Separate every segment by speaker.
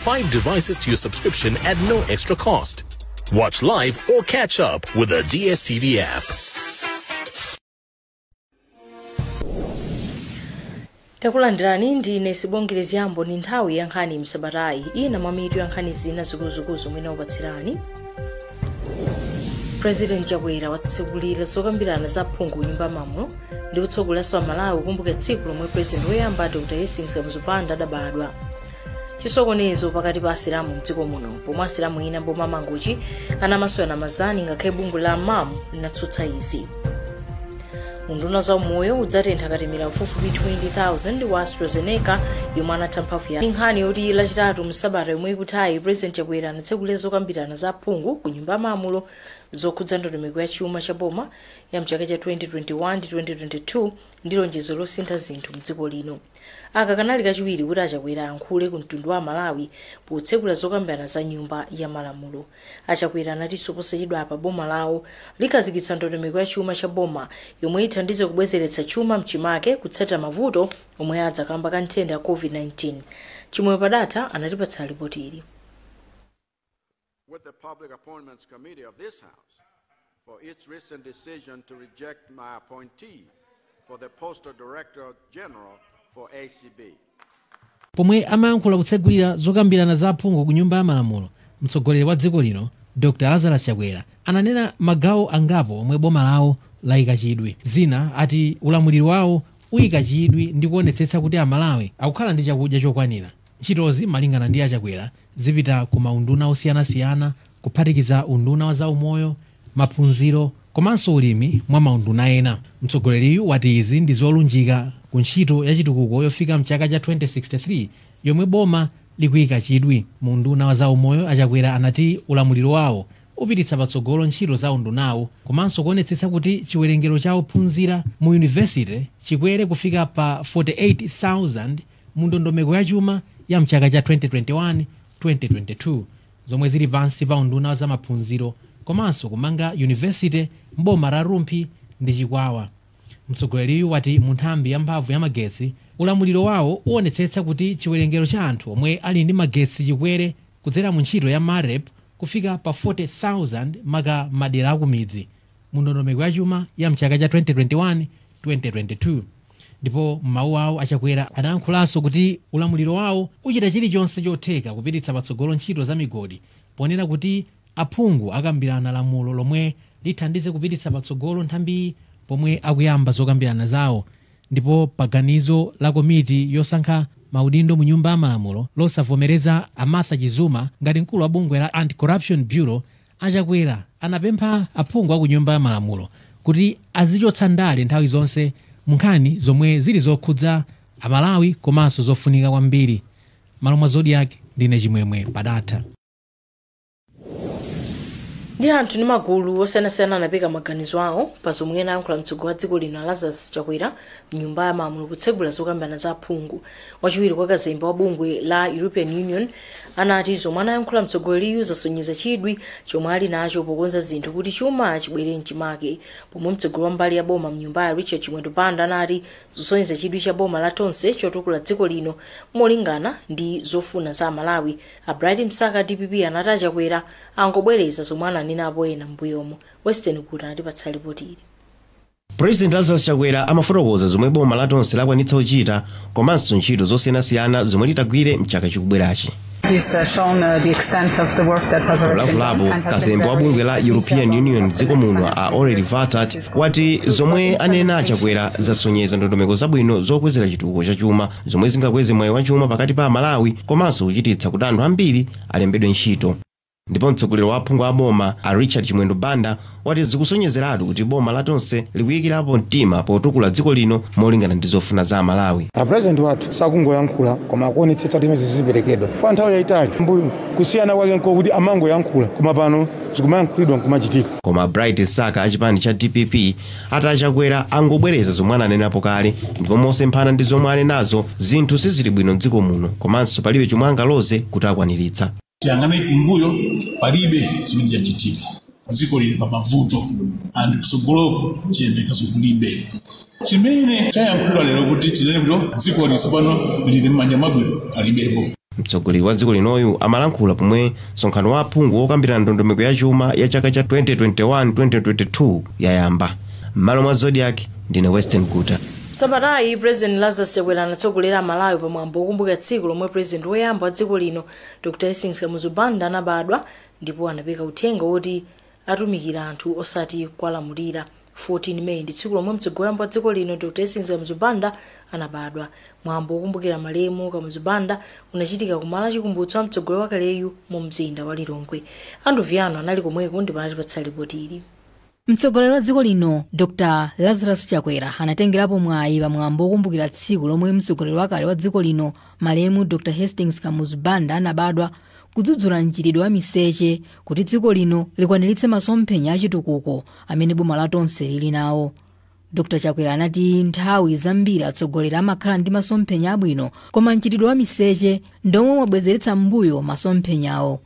Speaker 1: 5 devices to your subscription at no extra cost. Watch live or catch up with the DSTV app.
Speaker 2: Takulandirani ndine Sibongile Yambo ni nthawi ya Nkhani Msabatayi ina mamitu ya nkhani zina zikuzukuzu mwina upatsirani. President Chakwera watsegulira zokambirana za phungu nyumba mamulo ndi kutsogoleranso Malawi kumbuka tsiku lomwe president woyamba Dr. Yesinga Mzupanda adabadwa. Chisokonezo pakati pa asilamu mdziko muno pomwe asilamu ina mboma mangochi anamaswera mazani ngakhale bungwe la mamu linatsutsa izi. Unduna za umoyo udzatentha katemera mfufupi 20,000 wa AstraZeneca yomwe anatha mphamvu ya Nkhani yoti lachitatu Msabatayi yomwe ikuthayi President Chakwera anatsegulira zokambirana za phungu ku nyumba mamulo zokhudza ndondomeko ya chuma cha boma ya mchaka cha 2021 ndi 2022 ndi lonjezo losintha zinthu mdziko lino. Aka kanali kachiwiri kuti Chakwera ankhule ku mtundu wa Malawi potsegula zokambirana za nyumba ya malamulo. Chakwera anatinso posachedwa pa boma lawo likhazikitsa ndondomeko ya chuma cha boma yomwe ithandize kubwezeretsa chuma mchimake kutsata mavuto omwe adzakamba ka nthenda ya COVID-19. Chimwe padatha anatipatsa ripoti ili.
Speaker 3: With the Public Appointments Committee of this House for its recent decision to reject my appointee for the post of Director General for ACB.
Speaker 4: Pomwe amayankhula kutsegulira zokambirana za phungu ku nyumba ya malamulo, mtsogoleri wa dziko lino Dr. Lazarus Chakwera ananena magawo angapo omwe boma lawo layika chidwi. Zina ati ulamuliro wawo uyika chidwi ndi kuonetsetsa kuti Amalawi akukhala ndi chakudya chokwanira. Ntchitozi malingana ndi Chakwera zipita ku maunduna osiyanasiyana kuphatikiza unduna wa zaumoyo, maphunziro komanso ulimi mwa maunduna ena. Mtsogoleriyu wati izi ndi zolunjika ku ntchito ya chitukuko yofika mchaka cha 2063 yomwe boma likuyika chidwi mu unduna wa zaumoyo. Chakwera anati ulamuliro wawo upititsa patsogolo ntchito za undunawo komanso kuonetsetsa kuti chiwerengero cha ophunzira mu university chikwere kufika pa 48,000 mu ndondomeko ya chuma ya mchaka cha 2021-2022 zomwe zili pansi pa unduna za maphunziro komanso kumanga university mboma la Rumphi ndi Chikwawa. Mtsogoleriyu wati mu nthambi ya mphamvu ya magetsi ulamuliro wawo uonetsetsa kuti chiwerengero cha anthu omwe ali ndi magetsi chikwere kudzera mu ntchito ya MAREP kufika pa 40,000 maka madera akumidzi mu ndondomeko ya chuma ya mchaka cha 2021-2022. Ndipo m'mawu awo Chakwera anayankhulanso kuti ulamuliro wawo uchita chilichonse chotheka kupititsa patsogolo ntchito za migodi ponena kuti aphungu akambirana lamulo lomwe lithandize kupititsa patsogolo nthambi pomwe akuyamba zokambirana zawo. Ndipo paganizo la komiti yosankha maudindo mu nyumba ya malamulo losavomereza Martha Chizuma ngati mkulu wa bungwe la Anti-Corruption Bureau, Chakwera anapempha aphungu aku nyumba ya malamulo kuti azichotsa ndale nthawi zonse munkhani zomwe zili zokhudza Amalawi komanso zofunika kwambiri. Malo mwa Zodiak ndine Chimwemwe padatha.
Speaker 2: Ndi anthu ndi magulu osiyanasiyana anapeka maganizo awo pa zomwe anayankhula mtsogoleri wa dziko lino Lazarus Chakwera mnyumba ya malamulo kutsegula zokambirana za phungu. Wachiwiri kwa kazembe wa bungwe la European Union anati zomwe anayankhula mtsogoleriyu zasonyeza chidwi chomwe ali nacho pokonza zinthu kuti chuma chibwere mchimake. Pomwe mtsogoleri wa mbali ya boma mnyumba ya Richard Mzupanda anati zosonyeza chidwi cha boma la tonse chotukula dziko lino molingana ndi zofuna za Malawi. Bright Msaka DPP anati Chakwera angobwereza zomwe ninapo ena mbuyomo. Western Kuta anatipatsa ripoti ili.
Speaker 5: President Lazarus Chakwera amafotokoza zomwe boma la tonse lakwanitsa kuchita komanso ntchito zosiyanasiyana zomwe litagwire mchaka chikubwerachi. Kazembe wa bungwe la European Union dziko muno already vatat wati zomwe anena Chakwera zasonyeza ndondomeko zabwino zokwezera chitukuko cha chuma zomwe zingakweze moyo wa chuma pakati pa Malawi komanso kuchititsa kuti anthu ambiri alembedwe ntchito. Ndipo mtsogoleri wa aphungu a boma Richard Mzupanda wati zikusonyezeratu kuti boma la tonse likuyikirapo mtima potukula dziko lino molingana ndi zofuna za Malawi.
Speaker 6: President wathu sakungoyankhula koma akuonetsetsa kuti ziziperekedwa kwa nthawi yayitali mbuyo kusiyana kwake nkokuti amangoyankhula koma pano zikumayankhulidwa nkumachitika.
Speaker 5: Koma Bright Saka achipani cha DPP ati Chakwera angobwereza zomwe ananenapo kale ndipo mosemphana ndi zomwe anenazo zinthu sizili bwino m'dziko muno komanso palibe chomwe angaloze kuti akwaniritsa.
Speaker 7: Tiangane kumbuyo palibe chimene chachitika dziko lili pa mavuto andi kusogoloko chiyendeka sokulibe chimene chayankhula lero kuti tinene kuti dziko lisopano lili m'manja mwabwino palibepo.
Speaker 5: mtsogoleri wa dziko linoyu amalankhula pomwe msonkhano wa aphungu okambirana ndondomeko ya chuma ya chaka cha 2021-2022 yayamba. M'malo mwa Zodiak ndine Western Kuta.
Speaker 2: Msabatayi President Lazarus Chakwera anatsogolera Malawi pamwambo wokumbukira tsiku lomwe President woyamba wa dziko lino Dr. Msabatayi anabadwa, ndipo anapeka uthenga woti atumikira anthu osati kwalamulira. 14 May ndi tsiku lomwe mtsogoleri wa dziko lino Dr. Msabatayi anabadwa. Mwambo wokumbukira malemu Msabatayi unachitika kumala chikumbutso wa mtsogoleri wakaleyu mu mzinda wa Lilongwe. Andu Viano anali komweko ndipo anatipatsa ripoti ili.
Speaker 8: Mtsogoleri wa dziko lino Dr. Lazarus Chakwera anatengerapo mwayi pamwambo wokumbukira tsiku lomwe mtsogoleri wakale wa dziko lino malemu Dr. Msabatayi anabadwa, kudzudzula mchitidwe wa miseche kuti dziko lino likwaniritse masomphenya achitukuko amene boma la tonse lili nawo. Dr. Chakwera anati nthawi zambiri atsogoleri amakhala ndi masomphenya abwino, koma mchitidwe wa miseche ndomwe wabwezeretsa mbuyo masomphenyawo.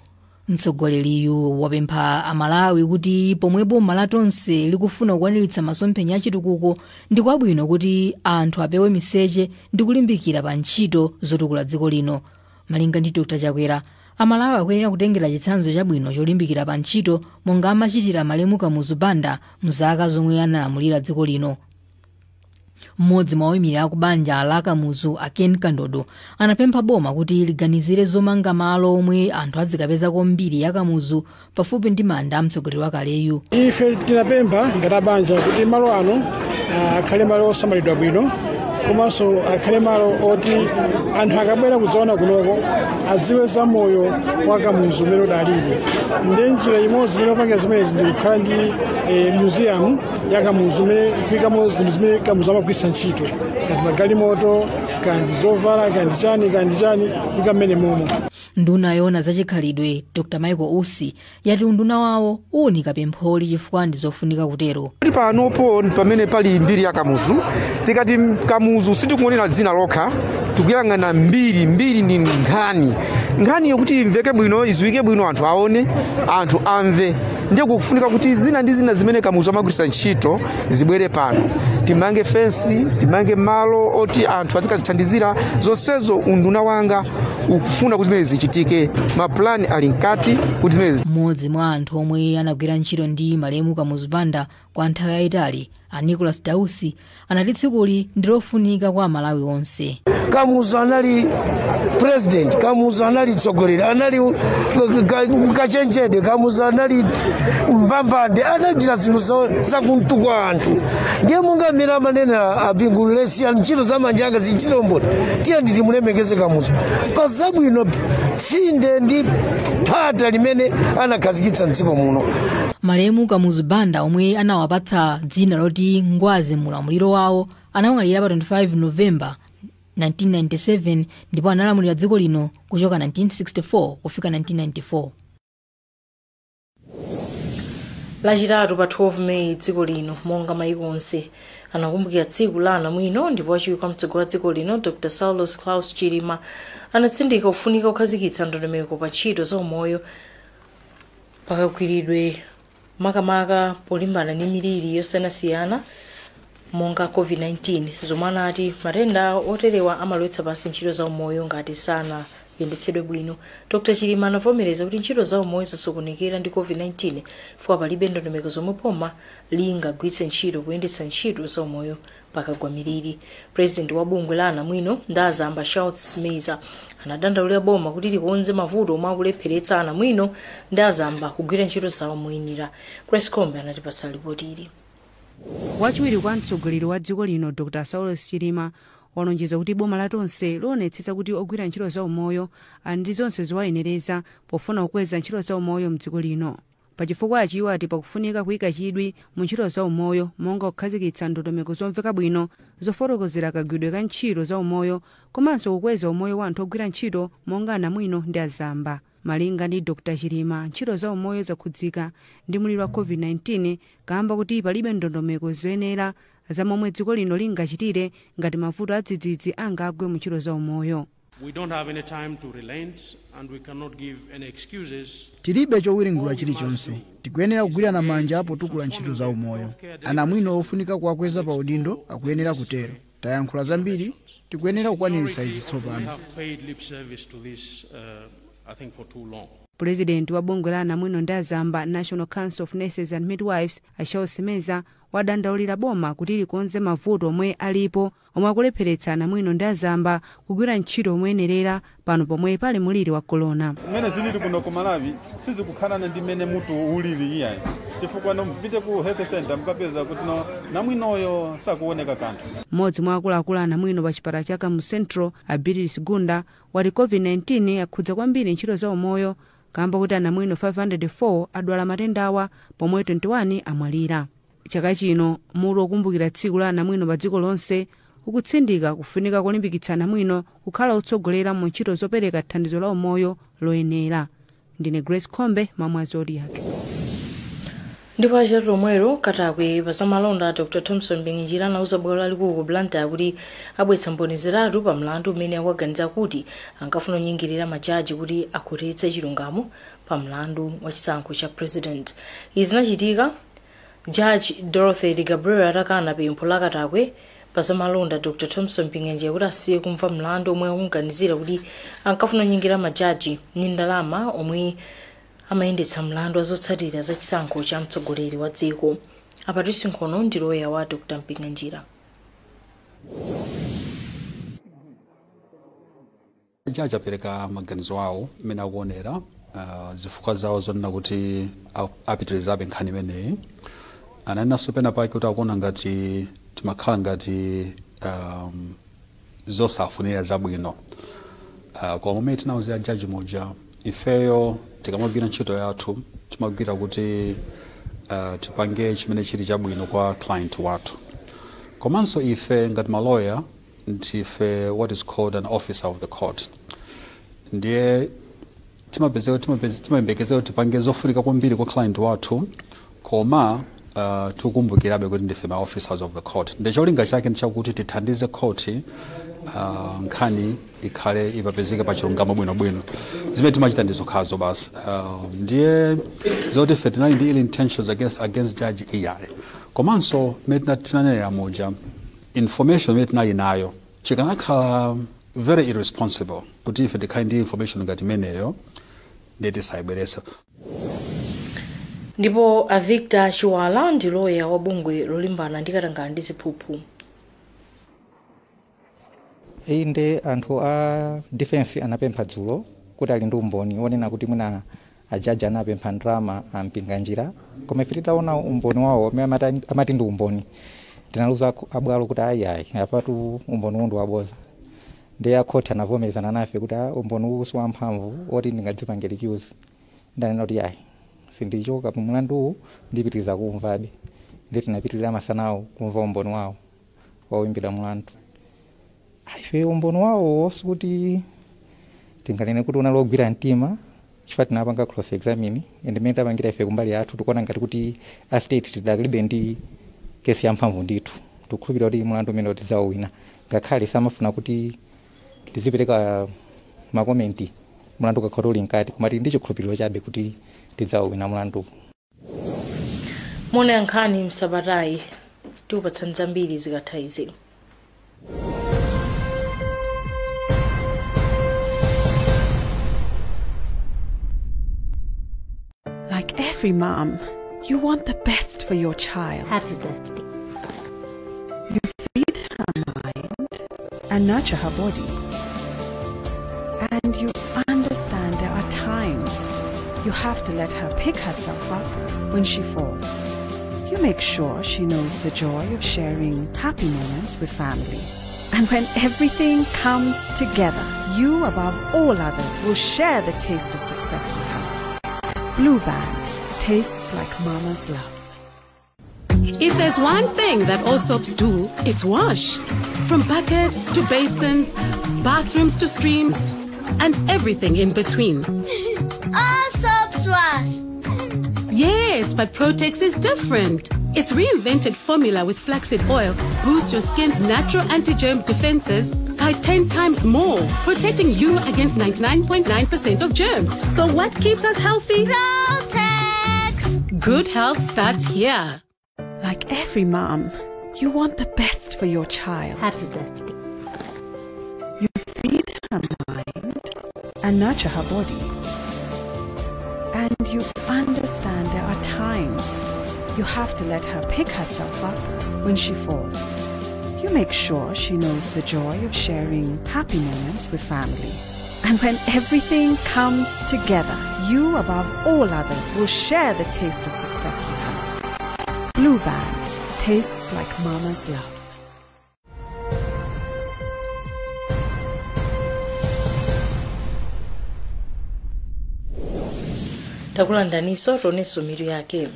Speaker 8: Mtsogoleriyu wapempha Amalawi kuti pomwe boma la tonse likufuna kukwaniritsa masomphenya achitukuko ndi kwabwino kuti anthu apewe miseche ndi kulimbikira pa ntchito zotukula dziko lino. Malinga ndi Dr. Chakwera, Amalawi akuyenera kutengera chitsanzo chabwino cholimbikira pa ntchito monga amachitira malemu Msabatayi mzaka zomwe analamulira dziko lino. Mmodzi mwa oyimirira akubanja la Kamuzu Ken Kandodo anapempha boma kuti liganizire zomanga malo omwe anthu adzikapeza kwambiri ya Kamuzu pafupi ndi manda mtsogoleri wakaleyu.
Speaker 9: Ife tinapempha ngati banja kuti malo ano akhale malo osamalidwa bwino, komanso akhale malo oti anthu akabwera kudzaona kunoko adziwe za moyo wa Kamuzu umene udalili. Ndi njira imodzi imene opanga zimenezi ndi kukhala ndi museum ya Kamuzu imene kuyikamo zinthu zimene Kamuzu amagwiritsa ntchito, ngati magalimoto, kandi zovala, kandi chani kuyika mmene momo.
Speaker 8: Nduna yoona zachikhalidwe Dr. Michael Usi yati unduna wawo uwunika pempholi chifukwa ndi zofunika kutero.
Speaker 10: Panopo pamene pali mbiri ya Kamuzu, tikati Kamuzu sitikuonera dzina lokha, tikuyang'ana mbiri ndi nkhani yokuti imveke bwino, iziwike bwino, anthu aone, anthu amve. Ndiye kufunika kuti zina ndi zina zimene Kamuzu amagwiritsa ntchito zibwere pano. Timange fensi, timange malo oti anthu azikazithandizira. Zonsezo unduna wanga ukufuna kuti zimene zichitike, maplani ali nkati kuti zimene.
Speaker 8: Mmodzi mwa anthu omwe anagwira ntchito ndi malemu Msabatayi kwa nthawi yayitali, Nicholas Dausi, anati tsikuli ndilofunika kwa Malawi onse.
Speaker 11: Kamuzu anali president, Kamuzu anali mtsogoleri, anali kachenjede, Kamuzu anali mbambande, anachita zinthu zakumtukwa anthu. Ndiye monga mmene amanena apingulesi ntchito za manja anga zinchilomboni, tiye timulemekeze Kamuzu pa zabwino, tsinde ndi phata limene anakhazikitsa m'dziko muno.
Speaker 8: Malemu Msabatayi omwe anawapatsa dzina loti ngwazi mulamuliro wawo anamwalira pa 25 Novemba 1997 ndipo analamulira dziko lino kuchoka 1964 kufika 1994.
Speaker 2: Lachitatu pa 12 May dziko lino monga mayiko onse anakumbukira tsiku la anamwino, ndipo wachiwiri mtsogoleri wa dziko lino Dr. Saulos Chilima anatsindika ufunika kukhazikitsa ndondomeko pa ntchito za umoyo pakagwiridwe makamaka polimbana ndi miliri yosiyanasiyana monga COVID-19, zomwe anati matenda oterewa amalowetsa pansi ntchito za umoyo ngati sana yendetsedwe bwino. Dr. Chilima anavomereza kuti ntchito za umoyo zasokonekera ndi COVID-19 fukwa palibe ndondomeko zomwe boma lingagwiritse ntchito kuyendetsa ntchito za umoyo pakagwa miliri. President wa bungwe la anamwino ndazamba Saulos Chilima anadandaulira boma kuti likonze mavuto omwe akulepheretsa anamwino ndazamba kugwira ntchito zawo moyenera. Press Combe anatipatsa ripoti ili.
Speaker 12: Wachiwiri kwa mtsogoleri wa dziko lino Dr. Saulos Chilima walonjeza kuti boma la tonse lionetsetsa kuti ogwira ntchito za umoyo ali ndi zonse zowayenereza pofuna kukweza ntchito za umoyo mdziko lino. Pachifukwa achiwo ati pakufunika kuyika chidwi mu ntchito za umoyo monga kukhazikitsa ndondomeko zomveka bwino zofotokozera kagwiridwe ka ntchito za umoyo komanso kukweza umoyo wa anthu ogwira ntchito monga anamwino ndi azamba. Malinga ndi Dr. Chilima, ntchito za umoyo zakhudzika ndi muliro wa COVID-19 kamba kuti palibe ndondomeko zoyenera za momwe dziko lino lingachitire ngati mavuto adzidzidzi angagwe mu ntchito za umoyo.
Speaker 13: We don't have any time to relent and we cannot give any excuses.
Speaker 14: Tilibe chowiringula chilichonse. Tikuyenera kugwirana manja potukula ntchito za umoyo. Anamwino ofunika kuwakweza pa udindo akuyenera kutero. tayankhula zambiri tikuyenera kukwanirisa izi
Speaker 13: We
Speaker 14: tsopano.
Speaker 13: have paid lip service to this, I think, for too long.
Speaker 12: pulezidenti wa bungwe la anamwino ndi azamba National Council of Nurses and Midwives Ashawo Simeza wadandaulira boma kuti likonze mavuto omwe alipo omwe akulepheretsa anamwino ndi azamba kugwira ntchito omwenerera pano pomwe pali muliri wa corona.
Speaker 15: Mmene zilili kuno ku Malawi sizikukhalana ndi mmene mutu ulili iyayi chifukwa mpite ku health center mukapeza kuti namwinoyo sakuoneka kanthu.
Speaker 12: Mmodzi mwa akuluakulu anamwino pa chipatala cha Kamu Central Abiri Sigunda wati COVID-19 yakhudza kwambiri ntchito za umoyo kamba kuti anamwino 504 adwala matendawa pomwe 21 amwalira. Chaka chino mutu wokumbukira tsiku la anamwino pa dziko lonse ukutsindika kufunika kolimbikitsa anamwino kukhala otsogolera mu ntchito zopereka thandizo la umoyo loyenera. Ndine Grace Kombe mamwa Zodiak.
Speaker 2: Ndipo achatu omwero katakwe pazamalonda Dr. Thompson Benginjira anauza bwalo lalikulu ku Blantyre kuti abwetsa mboni zitatu pa mlandu umene akuganiza kuti ankafuna kunyingirira majaji kuti akhotetse chilungamo pa mlandu wa chisankho cha president. Izi zinachitika Judge Dorothy Gabriel atakana pempho la katakwe pazamalonda Dr. Thompson Benginjira kuti asiye kumva mlandu omwe akuganizira kuti ankafuna kunyingirira majaji ndi ndalama omwe amayendetsa mlandu azotsatira za chisankho cha mtsogoleri wa dziko. Apatisi nkhono ndi loya wa Dr. Benginjira.
Speaker 16: Jaji apereka maganizo awo mmene akuonera zifukwa zawo zonena kuti apitirizabe nkhani imeneyi. Ananenanso pena pake kuti akuona ngati timakhala ngati zosafunira zabwino. Kwa momwe tinawuzira jaji moja ifeyo tikamagwira ntchito yathu timagwira kuti tipange chimene chili chabwino kwa client wathu. Komanso ife ngati malawyer ndife what is called an officer of the court. Ndiye timayembekezera kuti tipange zofunika kwambiri kwa client wathu koma tikumbukirabe kuti ndife ma officers of the court. Ndiye cholinga chake ndichakuti tithandize court nkhani ikhale ipapezeke pa chilungamo bwinobwino. Zimene timachita ndizokhazo basi. Ndiye zoti fe tinali ndi ill intentions against judge iyayi. Komanso mmene tinanenera moja information mmene tinali nayo chikanakhala very irresponsible kuti ife tikhale ndi information ngati imeneyo ndiye tisayibweretse.
Speaker 2: Ndipo Victor Chiwala ndi loya wa bungwe lolimbana ndi katangale ndi ziphuphu.
Speaker 17: Inde anthu a defense anapempha dzulo kuti ali ndi umboni wonena kuti mwina ajaji anapempha ndalama ampinga njira koma ife titaona umboni wawo amati ndi umboni tinaluza abwalo kuti ayayi apatu umboni undu waboza. Ndiye akhoti anavomerezana nafe kuti umboni usu wamphamvu oti ndingadzipangire accuse. Ndanena kuti yayi sindichoka pa mlandu ndipitiriza kumvabe. Ndiye tinapitirira masanawo kumva umboni wawo wawimbira mlandu. Ife umboni wawo suti tinganene kuti unalogwira mtima chifukwa tinapanga cross examine and mmene tapangira ife kumbali yathu tikuona ngati kuti a state tidakalibe ndi kesi yamphamvu ndithu tikukhulupirira kuti mlandu umene tidzawina ngakhale samafuna kuti tizipereka makomenti mlandu ukakhala uli nkati koma tili ndi chikhulupiriro chabe kuti tidzawina mlandu.
Speaker 2: Mone Nkhani Msabatayi tiupatsa nzambiri zikatha izi.
Speaker 18: Like every mom, you want the best for your child.
Speaker 19: Happy birthday.
Speaker 18: You feed her mind and nurture her body. And you understand there are times you have to let her pick herself up when she falls. You make sure she knows the joy of sharing happy moments with family. And when everything comes together, you above all others will share the taste of success with her. Blue Band tastes like mama's love.
Speaker 20: If there's one thing that all soaps do, it's wash. From buckets to basins, bathrooms to streams, and everything in between.
Speaker 19: All soaps wash.
Speaker 20: Yes, but Protex is different. Its reinvented formula with flaxseed oil boosts your skin's natural anti-germ defenses by 10 times more, protecting you against 99.9% of germs. So what keeps us healthy?
Speaker 19: Protex!
Speaker 20: Good health starts here.
Speaker 18: Like every mom, You want the best for your child.
Speaker 2: Happy birthday.
Speaker 18: You feed her mind and nurture her body. And you understand there are times you have to let her pick herself up when she falls. You make sure she knows the joy of sharing happy moments with family. And when everything comes together, you above all others will share the taste of success with her. Blue Band tastes like mama's love.
Speaker 2: takulandaniso toneso miru yake.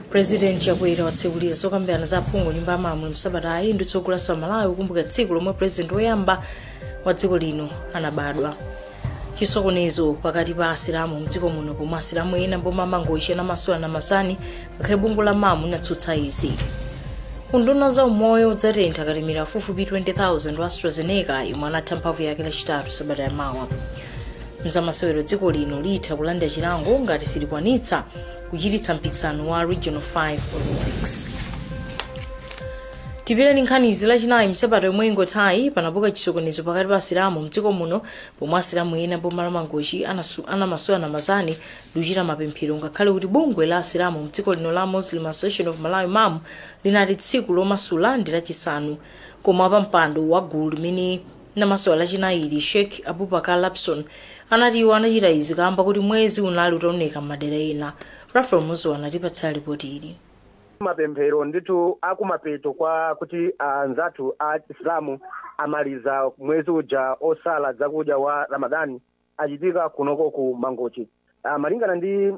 Speaker 2: President Chakwera watsegulira zokambirana za phungu nyumba ya malamulo Msabatayi ndi tsogolo la Malawi kukumbuka tsiku lomwe president woyamba wa dziko lino anabadwa. Chisokonezo pakati pa asilamu mdziko muno pomwe asilamu ena mboma mangoisha na masula na masani ngakhale bungwe la mamu natsutsa izi. Unduna za umoyo dzatentha katemera fufupi 20,000 wa AstraZeneca yomwe anatha mphamvu yake lachitatu Sabata yamawa. Mzamasewero dziko lino litha kulanda chilango ngati silikwanitsa kuchititsa mpikisano wa Regional 5 Olympics. Tipirani nkhani izi lachinayi Msabata yomwe ingotayi panabuka chisokonezo pakati pa asilamu mdziko muno pomwe asilamu ena mboma la mangochi anamasula na mazani luchita mapemphero ngakhale kuti bungwe la asilamu mdziko lino la Muslim Association of Malawi MAM linati tsiku lomasula ndi lachisanu koma pa mpando wa gulu limene namasula lachinayi Sheikh Abubakar Lapson anati iwo anachita izi kamba kuti mwezi unali utaoneka m'madera ena. Rafael Muzo anatipatsa ripoti ili.
Speaker 21: Mapemphero ndithu akumapeto kwa kuti anzathu a Islamu amaliza mwezi uja osala zakudya wa Ramadani achitika kunoko ku Mangochi. Malingana ndi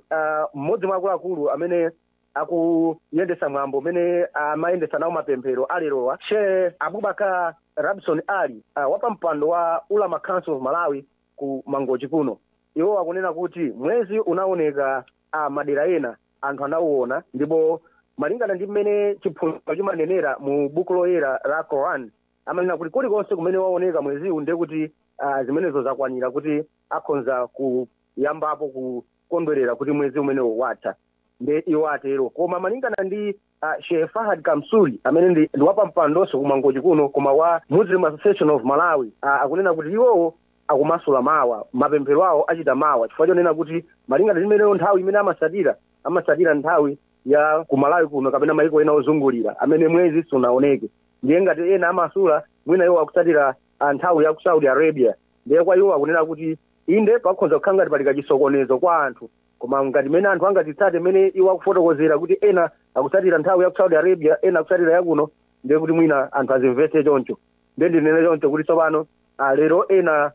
Speaker 21: mmodzi mwa akuluakulu amene akuyendesa mwambo amene amayendesa nawo mapemphero alerowa Sheikh Abubakar Rabson Ali wapa mpando wa Ulama Council of Malawi ku Mangochi kuno. Iwo akunena kuti mwezi unaoneka madera ena anthu anauona ndipo malingana ndi mmene chiphunzitso chimanenera mu buku loyera la Quran amanena kuti kulikonse kumene waoneka mweziwu ndiye kuti zimenezo zakwanira kuti akhonza kuyambapo kukondwerera kuti mwezi umenewo watha ndi iwo atero. Koma malingana ndi Sheikh Fahad Kamsuri amene ndi wapa mpandonso ku Mangochi kuno koma wa Muslim Association of Malawi akunena kuti iwowo akumasula mawa mapemphero awo achita mawa chifukwa chonena kuti malingana ndi mmene nthawi imene amasatira nthawi ya ku Malawi kuno kapena maiko ena ozungulira amene mwezi sunaoneke ndiye ngati ena amasula mwina iwo akusatira nthawi ya ku Saudi Arabia ndiye kwa iwo akunena kuti inde pakhonza kukhala ngati pali kachisokonezo kwa anthu koma ngati mene anthu angatitsate mene iwo akufotokozera kuti ena akusatira nthawi ya ku Saudi Arabia ena akusatira yakuno ndiye kuti mwina anthu azimvetse choncho ndiye ndinene choncho kuti tsopano lero ena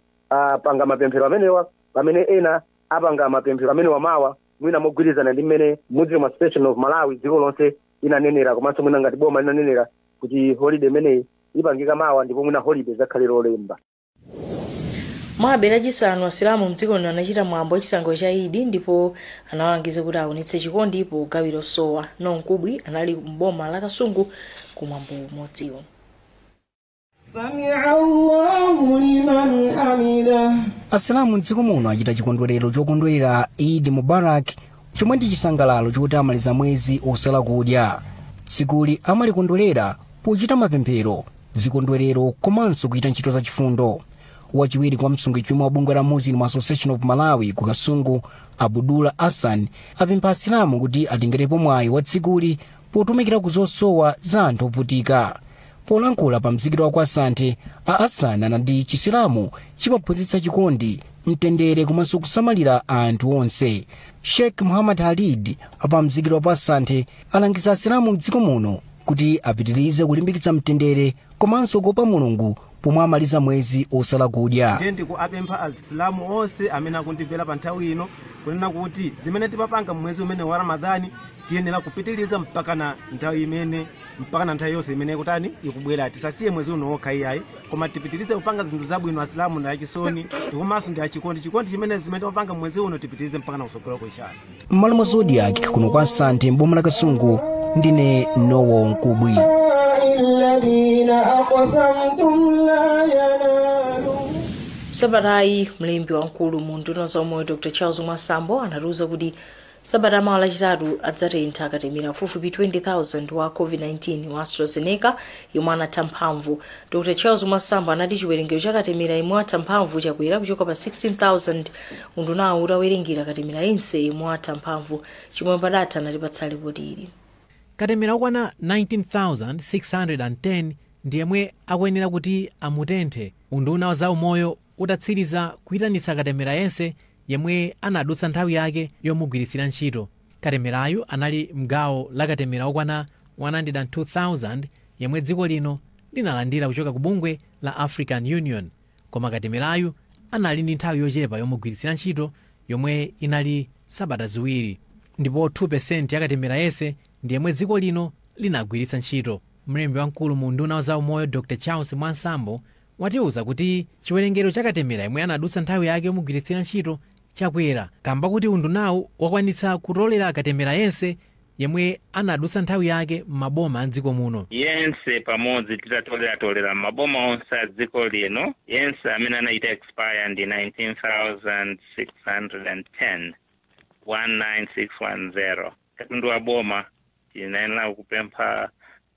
Speaker 21: panga mapemphero amenewa pamene ena apanga mapemphero amenewa mawa mwina mogwirizana ndi mmene Muslim Association of Malawi dziko lonse inanenera komanso mwina ngati boma linanenera kuti holiday imeneyi ipangika mawa ndipo mwina holiday zakhale lolemba.
Speaker 2: Mwabera chisanu asilamu mdziko lino anachita mwambo chisango cha Idi ndipo anawalangiza kuti aonetse chikondi ipo gawiro sowa nonkubwi anali mboma la Kasungu kumwambo modziwo.
Speaker 14: Asilamu mdziko muno achita chikondwerero chokondwerera Eid Mubarak chomwe ndi chisangalalo chokuti amaliza mwezi osala kudya. Tsikuli amalikondwerera pochita mapemphero zikondwerero komanso kuchita ntchito za chifundo. Wachiwiri kwa msungichuma wa bungwe la Muslim Association of Malawi ku Kasungu Abdullah Hassan apempha asilamu kuti atengerepo mwayi wa tsikuli potumikira kuzosowa za anthu ovutika. Polankhula pa mzikiro wa kwa Asante Hassan anati chisilamu chimaphunzitsa chikondi mtendere komanso kusamalira anthu onse. Sheikh Muhammad Halid apa mzikiro wa Asante alangiza asilamu mdziko muno kuti apitirize kulimbikitsa mtendere komanso kuopa Mulungu pomwe amaliza mwezi osala kudya.
Speaker 21: Ndi kuapempha asilamu onse amene akundimvera pa nthawi ino kunena kuti zimene timapanga mwezi umene wa Ramadhani tiyenera kupitiriza mpaka na nthawi yonse imene kutani ikubwera. Tisasiye mwezi uno wokha iyayi koma tipitirize kupanga zinthu zabwino asilamu ndi achisoni komanso ndi achikondi chimene timapanga mwezi uno tipitirize mpaka na kusogolo kwishana.
Speaker 14: M'malo mwa Zodiak kuno kwa Asante mboma la Kasungu ndine Nowo Nkubwi.
Speaker 2: Msabatayi mlembi wamkulu mu nduna za umoyo Dr. Charles Mwasambo anatiuza kuti sabata mawa lachitatu adzatentha akatemera pafupifupi 20,000 wa COVID-19 wa AstraZeneca yomwe anatha mphamvu. Dr. Charles Mwasambo anati chiwerengero cha akatemera yomwe atha mphamvu chakwera kuchoka pa 16,000 undunawo utawerengera akatemera ense yomwe atha mphamvu chomwe padatha anatipatsa ripoti ili.
Speaker 4: Katemera okwana 19,610 ndi yemwe akuyenera kuti amutenthe unduna za umoyo utatsiriza kuyitanitsa katemera yense yemwe anadutsa nthawi yake yomugwiritsira ntchito. Katemerayu anali mgawo la katemera okwana 102,000 yemwe dziko lino linalandira kuchoka ku bungwe la African Union, koma katemerayu anali ndi nthawi yochepa yomugwiritsira ntchito yomwe inali sabata ziwiri, ndipo 2% ya katemera yense ndi yemwe dziko lino linagwiritsa ntchito. Mlembi wamkulu mu nduna za umoyo Dr. Charles Mwasambo watiuza kuti chiwerengero cha katemera yemwe anadutsa nthawi yake yomugwiritsira ntchito chakwera kamba kuti undunawu wakwanitsa kutolera katemera yense yemwe anadutsa nthawi yake m'maboma a dziko muno.
Speaker 1: Yense pamodzi titatolera maboma onse a dziko lino yense amene anaita expire ndi 19,610 19610. Katundu wa boma tinayenera kupempha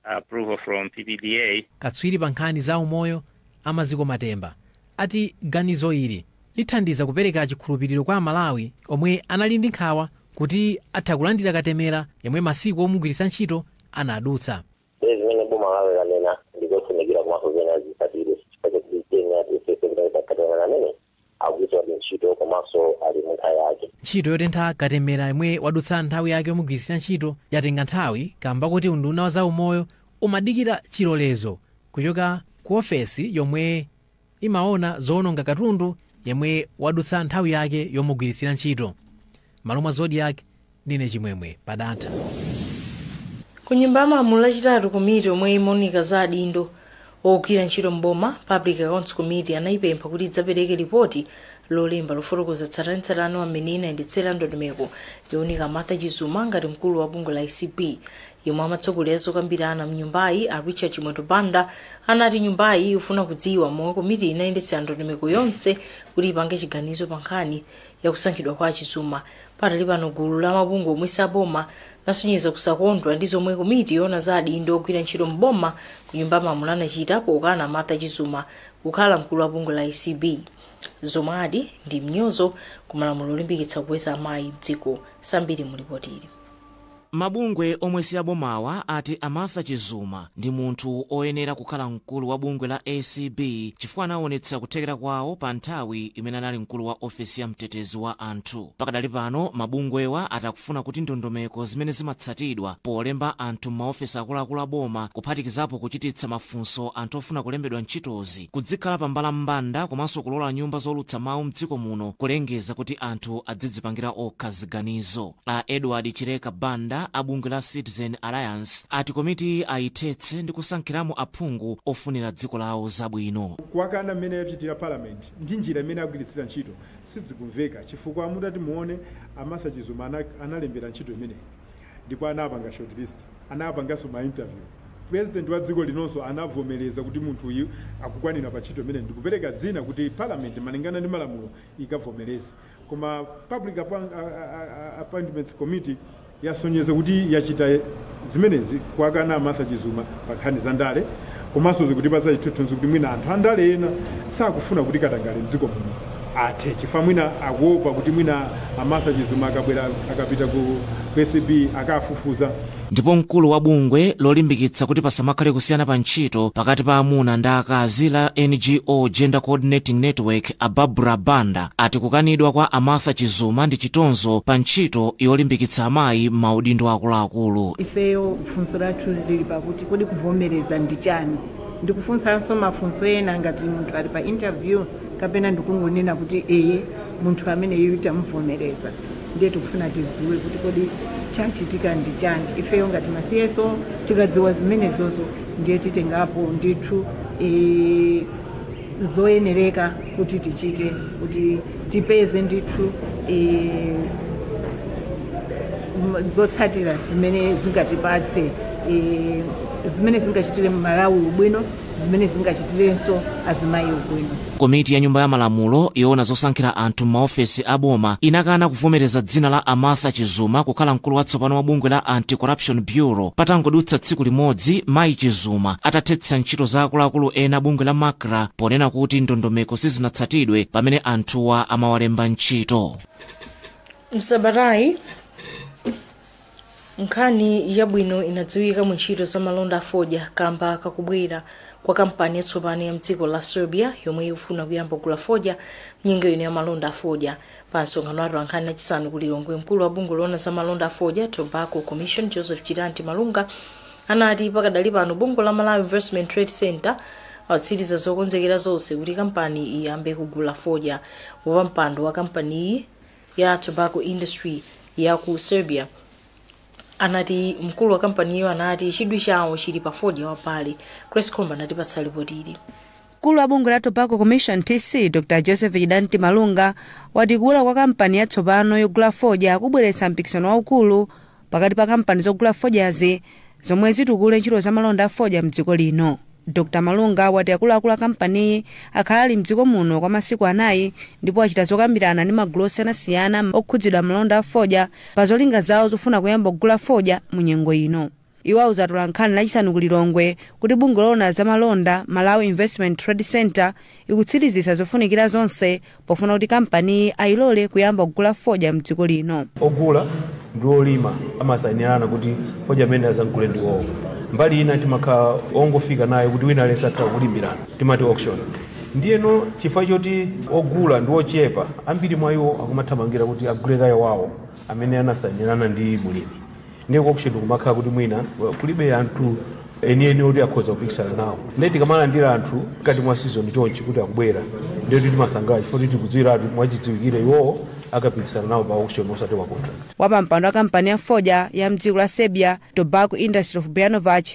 Speaker 1: approval from PPDA.
Speaker 4: Katswiri pa nkhani za umoyo amaziko Matemba ati ganizo ili lithandiza kupereka chikhulupiriro kwa Malawi omwe anali ndi nkhawa kuti atha kulandira katemera yemwe masiku omugwiritsa ntchito anadutsa.
Speaker 22: Zimene boma lawe lanena ndikofunikira komanso zena zisatire chifukwa chakutitenga tisesekuta katemera amene akugwiritsa ntchito komanso ali munthawi yake.
Speaker 4: Ntchito yotentha katemera yemwe wadutsa nthawi yake yomugwiritsa ntchito yatenga nthawi kamba kuti unduna za umoyo umadikira chilolezo kuchoka ku ofesi yomwe imaona zoononga katundu yemwe wadutsa nthawi yake yomugwiritsira ntchito. Malomwa Zodiak ndine chimwemwe padatha.
Speaker 2: Ku nyumba ya malamulo lachitatu komiti omwe imaonika za adindo ogwira ntchito mboma Public Accounts Committee anayipempha kuti idzapereke ripoti lolemba lofotokoza tsatanetsatane amene inayendetsera ndondomeko yowunika Martha Chizuma ngati mkulu wa bungwe la ICP yomwe amatsogolera zokambirana mnyumbayi a Richard Chimwendo Banda anati nyumbayi ifuna kudziwa momwe komiti inayendetsera ndondomeko yonse kuti ipange chiganizo pa nkhani yakusankhidwa kwa Chizuma. Patali pano gulu la mabungwe omwe saboma lasonyeza kusakondwa ndi zomwe komiti yona za adindo ogwira ntchito mboma ku nyumba ya malamulo anachita pokana Martha Chizuma kukhala mkulu wa bungwe la ICB. Zomwe adi ndi mnyozo ku malamulo olimbikitsa kukweza amayi mdziko. Sambiri mulipotiri.
Speaker 23: Mabungwe omwe si abomawa ati Martha Chizuma ndi munthu oyenera kukhala mkulu wa bungwe la ACB chifukwa anaonetsa kuthekera kwawo pa nthawi imene anali mkulu wa ofesi ya mtetezi wa anthu. Pakadali pano mabungwewa atakufuna kuti ndondomeko zimene zimatsatidwa polemba anthu m'maofesi akuluakulu aboma kuphatikizapo kuchititsa mafunso anthu ofuna kulembedwa ntchitozi kudzikhala pambala mbanda komanso kulola nyumba zolutsa mawu mdziko muno kulengeza kuti anthu adzidzipangira okha ziganizo. A Edward Chireka Banda a bungwe la Citizen Alliance ati komiti ayithetse ndi kusankhiramo aphungu ofunira dziko lawo zabwino.
Speaker 24: Kuwakana mmene yapitira parliament ndi njira imene agwiritsira ntchito sizikumveka chifukwa mutati muone Martha Chizuma analembera ntchito imene ndipo anapanga shortlist anapanganso ma interview. President wa dziko linonso anavomereza kuti munthu uyu akukwanira pa ntchito imene ndikupereka dzina kuti parliament malingana ndi malamulo ikavomereza. Koma Public Appointments Committee yasonyeza kuti yachita zimenezi kuwakana Martha Chizuma pa nkhani za ndale komanso zikuti pasa chithunzi kuti mwina anthu andale ena sakufuna kuti katangale mdziko muno athe chifukwa mwina akuopa kuti mwina Martha Chizuma akabwera akapita ku ACB akafufuza.
Speaker 23: Ndipo mkulu wa bungwe lolimbikitsa kuti pasamakhale kusiyana pa ntchito pakati pa amuna ndi akazi la NGO Gender Coordinating Network Barbara Banda ati kukanidwa kwa Martha Chizuma ndi chitonzo pa ntchito yolimbikitsa amayi m'maudindo akuluakulu.
Speaker 25: Ifeyo funso lathu lili pakuti kodi kuvomereza ndi chani. Ndikufunsanso mafunso ena ngati munthu ali pa interview kapena ndikungonena kuti munthu amene iye tamuvomereza. Ndiye tikufuna tidziwe kuti kodi chachitika ndi chani. Ifeyo ngati masiyeso tikadziwa zimenezozo ndiye titengapo ndithu zoyenereka kuti tichite kuti tipeze ndithu zotsatira zimene zingatipatse zimene zingachitire Malawi ubwino zimene zingachitirenso azimayi ubwino.
Speaker 23: Komiti ya nyumba ya malamulo yoona zosankhira anthu m'maofesi a boma inakana kuvomereza dzina la Amartha Chizuma kukhala mkulu watsopano wa bungwe la Anti-Corruption Bureau patangodutsa tsiku limodzi mayi Chizuma atathetsa ntchito za akuluakulu ena bungwe la Makra ponena kuti ndondomeko sizinatsatidwe pamene anthuwa amawalemba ntchito.
Speaker 2: Msabatayi, nkhani yabwino inadziwika mu ntchito za malonda afodya kamba kakubwera kwa kampani yatsopano ya mdziko la Serbia yomwe ikufuna kuyamba kugula fodya mnyengo ino ya malonda afodya. Pa msonkhano wa nkhani yachisanu ku Lilongwe, mkulu wa bungwe loona za malonda afodya Tobacco Commission Joseph Chitanti Malunga anati pakadali pano bungwe la Malawi Investment Trade Center atsiriza zokonzekera zonse kuti kampani iyambe kugula fodya. Wapampando wa kampani ya tobacco industry ya ku Serbia anati mkulu wa kampani hiyo anati chidwi chawo chili pa fodya wapale. Chris Komba anatipatsa ripoti ili.
Speaker 12: Mkulu wa bungwe la Tobacco Commission TC Dr. Joseph Chitanti Malunga wati kugula kwa kampani yatsopano yogula fodya kubweretsa mpikisano waukulu pakati pa kampani zogula fodyazi zomwe zitukule ntchito za malonda afodya mdziko lino. Dr. Malunga wati akuluakulu a kampani akhala ali mdziko muno kwa masiku 4 ndipo achita zokambirana ndi magulu osiyanasiyana okhudzidwa malonda afodya pa zolinga zawo zofuna kuyamba kugula fodya mu nyengo ino. Iwo auzatola nkhani lachisanu ku Lilongwe kuti bungwe loona za malonda Malawi Investment Trade Center ikutsirizisa zofunikira zonse pofuna kuti kampani ayilole kuyamba kugula fodya mdziko lino.
Speaker 3: Ogula ndi olima amasainirana kuti fodya amene azagule ndi owo. Mbali ina timakhala ongofika nayo kuti wina alesa atha kulimbirana timati auction. Ndiyeno chifukwa choti ogula ndi ochepa ambiri mwa iwo akumathamangira kuti agule kaye wawo amene anasainirana ndi mulimi. Ndiye auction kumakhala kuti mwina kulibe anthu eni oti akhoza kupikisana nawo. Ndiye tikamalandira anthu kati mwa season chonchi kuti akubwera ndiye kuti timasangala chifukwa tikudziwira anthu mwachidziwikire iwowo akapikisana nawo pa auction osati wa contract.
Speaker 12: Wapampando wa kampani ya fodya ya mdziko la Serbia Tobacco Industry of Bujanovac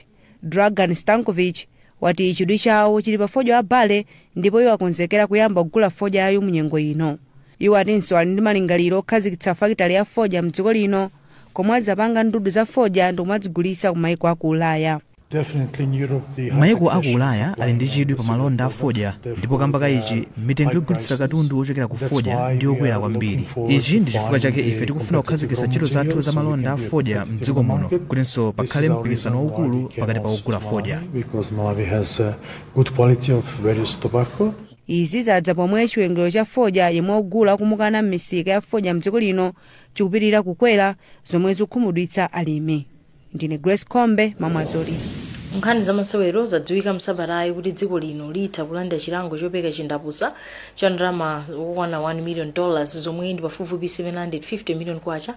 Speaker 12: Dragan Stankovic wati chidwi chawo chili pa fodya wabale ndipo iwo akonzekera kuyamba kugula fodya ayo mu nyengo ino. Iwo atinso ali ndi malingaliro okhazikitsa fakitale ya fodya mdziko lino komwe adzapanga ndudu za fodya ndi kumadzigulitsa ku mayiko aku Ulaya.
Speaker 5: Mayiko aku Ulaya ali ndi chidwi pa malonda afodya ndipo kamba ichi mitengo yogulitsa katundu ochokera ku fodya ndi yokwera kwambiri. Ichi ndi chifukwa chake ife tikufuna kukhazikitsa ntchito zathu za malonda afodya mdziko muno kutinso pakhale mpikisano waukulu pakati pa ogula fodya.
Speaker 12: Izi zadza pomwe chiwerengero cha fodya yemwe ogula kumukana m'misika ya fodya mdziko lino chikupitirira kukwera zomwe zikukhumudwitsa alimi. Ndine Grace Kombe mamwazoli.
Speaker 2: Nkhani za masewero zadziwika Msabatayi kuti dziko lino litha kulanda chilango chopeka chindapusa cha ndalama okwana $1 million zomwe ndi pafupifupi 750 million kwacha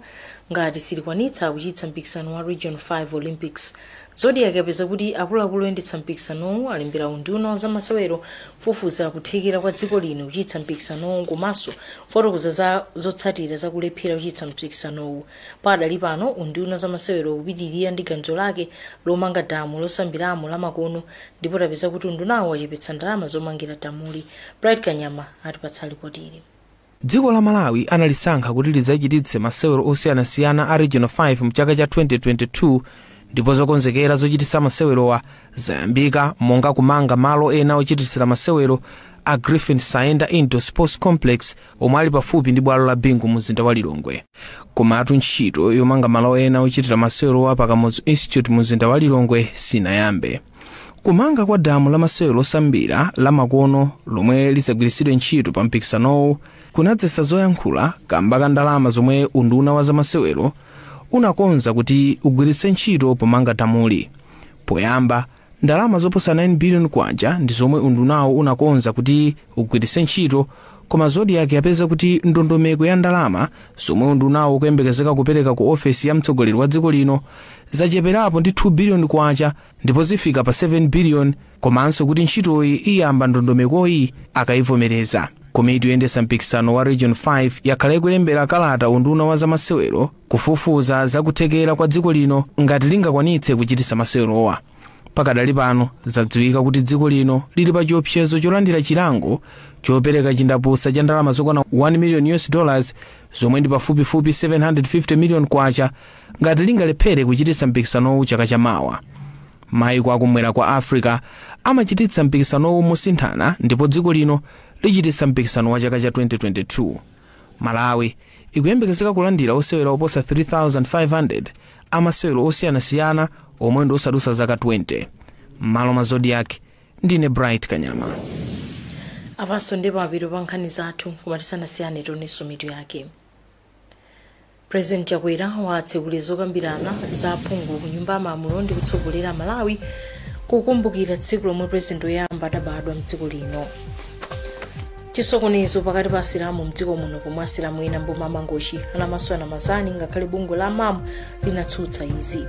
Speaker 2: ngati silikwanitsa kuchitsa mpikisano wa Region 5 Olympics. Zodiak yapeza kuti akuluakulu oyendetsa mpikisanowu alimbira unduna za masewero kufufuza kuthekera kwa dziko lino kuchitsa mpikisanowu komanso fotokoza za zotsatira zakulephera kuchitsa mpikisanowu. Padali pano unduna za masewero kupitirira ndi ganizo lake lomanga damu losambiramo la makono ndipo tapeza kuti undunawo wachepetsa ndalama zomangira damuli. Bright Kanyama atipatsa ripoti ili.
Speaker 6: Dziko la Malawi analisankha kuti lidzachititse masewero osiyanasiyana a Region 5 mchaka cha 2022 ndipo zokonzekera zochititsa masewerowa zayambika monga kumanga malo ena ochititsira masewero a Griffin Saenda Indoor Sports Complex omwe ali pafupi ndi bwalo la bingu mu mzinda wa Lilongwe. Komatu ntchito yomanga malo ena ochitira masewero pa Kamuzu Institute mu mzinda wa Lilongwe sinayambe. Kumanga kwa damu la masewero osambira la makono lomwe lisagwiritsidwe ntchito pa mpikisanowu kunadzetsa zoyankhula kamba ka ndalama zomwe unduna wa za masewero unakonza kuti ugwiritse ntchito pomanga damuli. Poyamba ndalama zoposa 9 billion kwacha ndi zomwe undunawo unakonza kuti ugwiritse ntchito, koma Zodiak yapeza kuti ndondomeko ya ndalama zomwe undunawo ukuyembekezeka kupereka ku ofesi ya mtsogoleri wa dziko lino zacheperapo ndi 2 billion kwacha ndipo zifika pa 7 billion, komanso kuti ntchitoyi iyamba ndondomekoyi akayivomereza. Komiti yoyendetsa mpikisano wa Region 5 yakhala ikulembera kalata unduna wa za masewero kufufuza zakuthekera kwa dziko lino ngati lingakwanitse kuchititsa masewerowa. Pakadali pano zadziwika kuti dziko lino lili pa chiopsezo cholandira chilango chopereka chindapusa cha ndalama zokwana $1 million zomwe ndi pafupifupi 750 million kwacha ngati lingalephere kuchititsa mpikisanowu chaka chamawa. mayiko akumwera kwa africa amachititsa mpikisanowo mosinthana ndipo dziko lino lichititsa mpikisano wa chaka cha 2022. Malawi ikuyembekezeka kulandira osewera oposa 3,500 amasewero osiyanasiyana omwe ndi osadusa zaka 20. Malo mwa Zodiak ndine Bright Kanyama.
Speaker 2: Avanso ndipo apito pa nkhani zathu kumatisanasiyane tonenso mitu yake. President Chakwera watsegulira zokambirana za aphungu ku nyumba ya malamulo ndi kutsogolera Malawi kukumbukira tsiku lomwe president woyamba adabadwa mdziko lino. Chisokonezo pakati pa asilamu mdziko muno pomwe asilamu ena mboma mangochi anamaswana mazani ngakhale bungwe la mamu linatsutsa izi.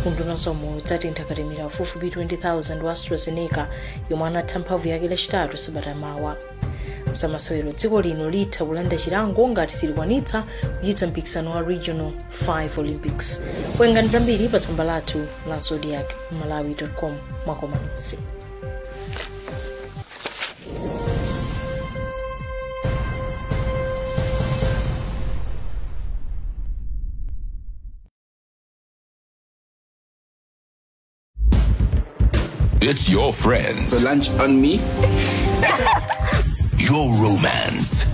Speaker 2: Unduna zomwe udzatentha katemera pafupifupi 20,000 wa AstraZeneca yomwe anatha mphamvu yake lachitatu sabata mawa. Msamasewero dziko lino litha kulanda chilango ngati silikwanitsa kuchitsa mpikisano wa Regional 5 Olympics. Kuwerenga zambiri pa tsamba lathu la Zodiak malawi.com mwakomanitsi.
Speaker 7: It's your friends.
Speaker 8: So lunch on me.
Speaker 7: Your romance.